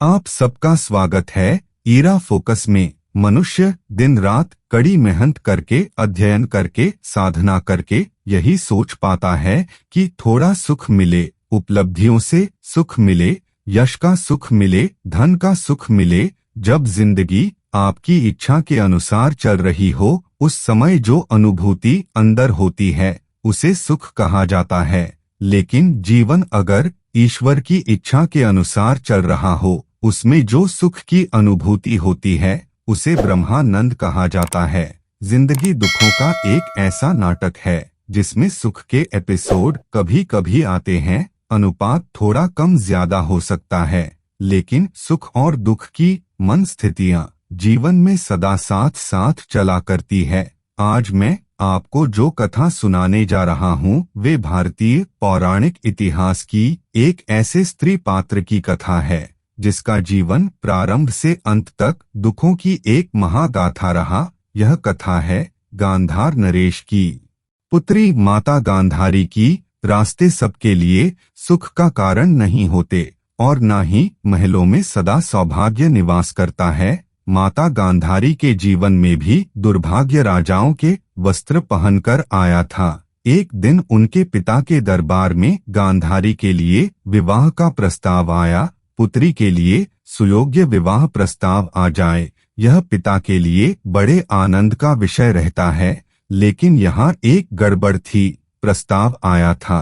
आप सबका स्वागत है ईरा फोकस में। मनुष्य दिन रात कड़ी मेहनत करके, अध्ययन करके, साधना करके यही सोच पाता है कि थोड़ा सुख मिले, उपलब्धियों से सुख मिले, यश का सुख मिले, धन का सुख मिले। जब जिंदगी आपकी इच्छा के अनुसार चल रही हो, उस समय जो अनुभूति अंदर होती है उसे सुख कहा जाता है। लेकिन जीवन अगर ईश्वर की इच्छा के अनुसार चल रहा हो, उसमें जो सुख की अनुभूति होती है उसे ब्रह्मानंद कहा जाता है। जिंदगी दुखों का एक ऐसा नाटक है जिसमें सुख के एपिसोड कभी कभी आते हैं। अनुपात थोड़ा कम ज्यादा हो सकता है, लेकिन सुख और दुख की मन स्थितियां जीवन में सदा साथ साथ चला करती है। आज मैं आपको जो कथा सुनाने जा रहा हूँ वे भारतीय पौराणिक इतिहास की एक ऐसे स्त्री पात्र की कथा है जिसका जीवन प्रारंभ से अंत तक दुखों की एक महागाथा रहा। यह कथा है गांधार नरेश की। पुत्री माता गांधारी की रास्ते सबके लिए सुख का कारण नहीं होते और न ही महलों में सदा सौभाग्य निवास करता है। माता गांधारी के जीवन में भी दुर्भाग्य राजाओं के वस्त्र पहनकर आया था। एक दिन उनके पिता के दरबार में गांधारी के लिए विवाह का प्रस्ताव आया। पुत्री के लिए सुयोग्य विवाह प्रस्ताव आ जाए, यह पिता के लिए बड़े आनंद का विषय रहता है। लेकिन यहाँ एक गड़बड़ थी। प्रस्ताव आया था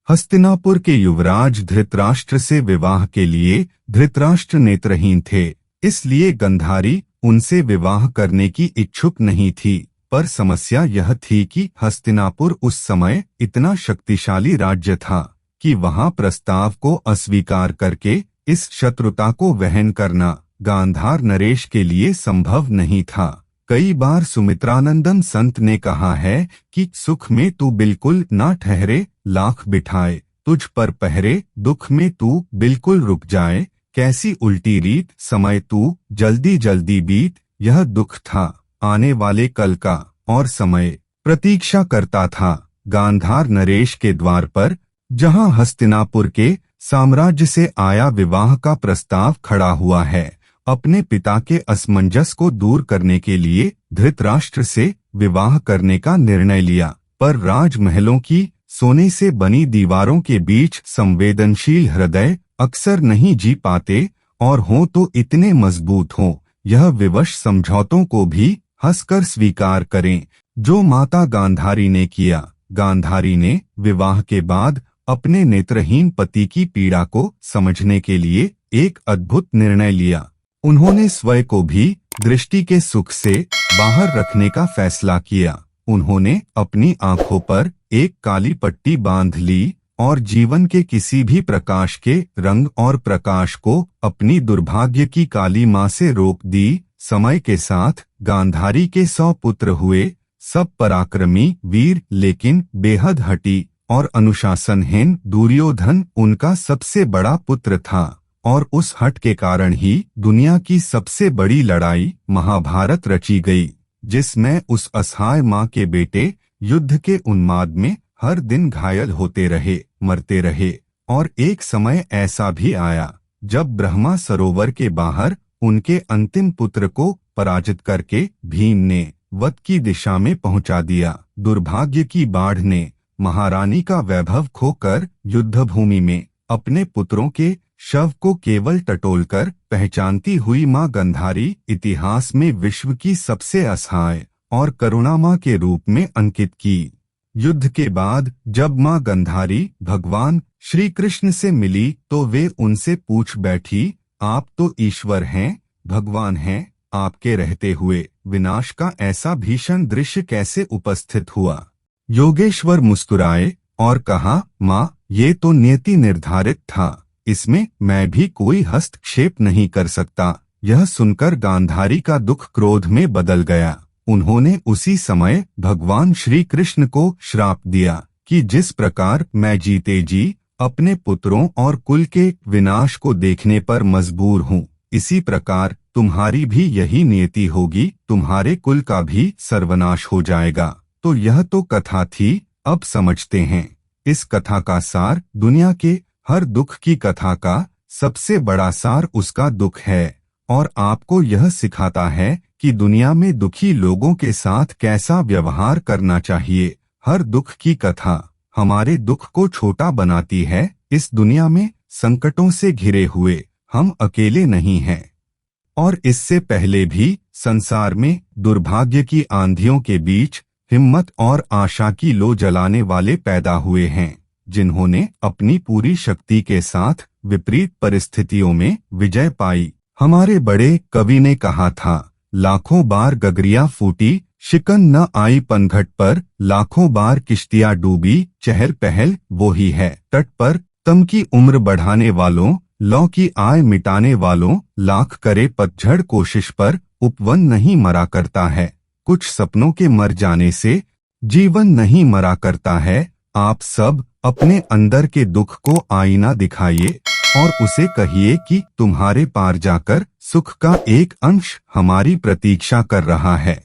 हस्तिनापुर के युवराज धृतराष्ट्र से विवाह के लिए। धृतराष्ट्र नेत्रहीन थे, इसलिए गांधारी उनसे विवाह करने की इच्छुक नहीं थी। पर समस्या यह थी कि हस्तिनापुर उस समय इतना शक्तिशाली राज्य था कि वहां प्रस्ताव को अस्वीकार करके इस शत्रुता को वहन करना गांधार नरेश के लिए संभव नहीं था। कई बार सुमित्रानंदन संत ने कहा है कि सुख में तू बिल्कुल ना ठहरे, लाख बिठाए तुझ पर पहरे, दुख में तू बिल्कुल रुक जाए, कैसी उल्टी रीत, समय तू जल्दी जल्दी बीत। यह दुख था आने वाले कल का और समय प्रतीक्षा करता था गांधार नरेश के द्वार पर, जहां हस्तिनापुर के साम्राज्य से आया विवाह का प्रस्ताव खड़ा हुआ है। अपने पिता के असमंजस को दूर करने के लिए धृतराष्ट्र से विवाह करने का निर्णय लिया, पर राजमहलों की सोने से बनी दीवारों के बीच संवेदनशील हृदय अक्सर नहीं जी पाते, और हों तो इतने मजबूत हों यह विवश समझौतों को भी हंसकर स्वीकार करें, जो माता गांधारी ने किया। गांधारी ने विवाह के बाद अपने नेत्रहीन पति की पीड़ा को समझने के लिए एक अद्भुत निर्णय लिया। उन्होंने स्वयं को भी दृष्टि के सुख से बाहर रखने का फैसला किया। उन्होंने अपनी आंखों पर एक काली पट्टी बांध ली और जीवन के किसी भी प्रकाश के रंग और प्रकाश को अपनी दुर्भाग्य की काली मां से रोक दी। समय के साथ गांधारी के 100 पुत्र हुए, सब पराक्रमी वीर, लेकिन बेहद हठी और अनुशासनहीन दुर्योधन उनका सबसे बड़ा पुत्र था, और उस हट के कारण ही दुनिया की सबसे बड़ी लड़ाई महाभारत रची गई, जिसमें उस असहाय मां के बेटे युद्ध के उन्माद में हर दिन घायल होते रहे, मरते रहे। और एक समय ऐसा भी आया जब ब्रह्मा सरोवर के बाहर उनके अंतिम पुत्र को पराजित करके भीम ने वध की दिशा में पहुंचा दिया। दुर्भाग्य की बाढ़ ने महारानी का वैभव खोकर युद्धभूमि में अपने पुत्रों के शव को केवल टटोलकर पहचानती हुई मां गांधारी इतिहास में विश्व की सबसे असहाय और करुणामय के रूप में अंकित की। युद्ध के बाद जब मां गांधारी भगवान श्री कृष्ण से मिली तो वे उनसे पूछ बैठी, आप तो ईश्वर हैं, भगवान हैं, आपके रहते हुए विनाश का ऐसा भीषण दृश्य कैसे उपस्थित हुआ? योगेश्वर मुस्कुराए और कहा, मां, ये तो नियति निर्धारित था, इसमें मैं भी कोई हस्तक्षेप नहीं कर सकता। यह सुनकर गांधारी का दुख क्रोध में बदल गया। उन्होंने उसी समय भगवान श्री कृष्ण को श्राप दिया कि जिस प्रकार मैं जीते जी अपने पुत्रों और कुल के विनाश को देखने पर मजबूर हूँ, इसी प्रकार तुम्हारी भी यही नियति होगी, तुम्हारे कुल का भी सर्वनाश हो जाएगा। तो यह तो कथा थी। अब समझते हैं इस कथा का सार। दुनिया के हर दुख की कथा का सबसे बड़ा सार उसका दुख है और आपको यह सिखाता है कि दुनिया में दुखी लोगों के साथ कैसा व्यवहार करना चाहिए। हर दुख की कथा हमारे दुख को छोटा बनाती है। इस दुनिया में संकटों से घिरे हुए हम अकेले नहीं हैं और इससे पहले भी संसार में दुर्भाग्य की आंधियों के बीच हिम्मत और आशा की लो जलाने वाले पैदा हुए हैं, जिन्होंने अपनी पूरी शक्ति के साथ विपरीत परिस्थितियों में विजय पाई। हमारे बड़े कवि ने कहा था, लाखों बार गगरिया फूटी, शिकन न आई पनघट पर, लाखों बार किश्तियां डूबी, चहल पहल वो ही है तट पर। तम की उम्र बढ़ाने वालों, लौ की आय मिटाने वालों, लाख करे पतझड़ कोशिश पर, उपवन नहीं मरा करता है। कुछ सपनों के मर जाने से जीवन नहीं मरा करता है। आप सब अपने अंदर के दुख को आईना दिखाइए और उसे कहिए कि तुम्हारे पार जाकर सुख का एक अंश हमारी प्रतीक्षा कर रहा है।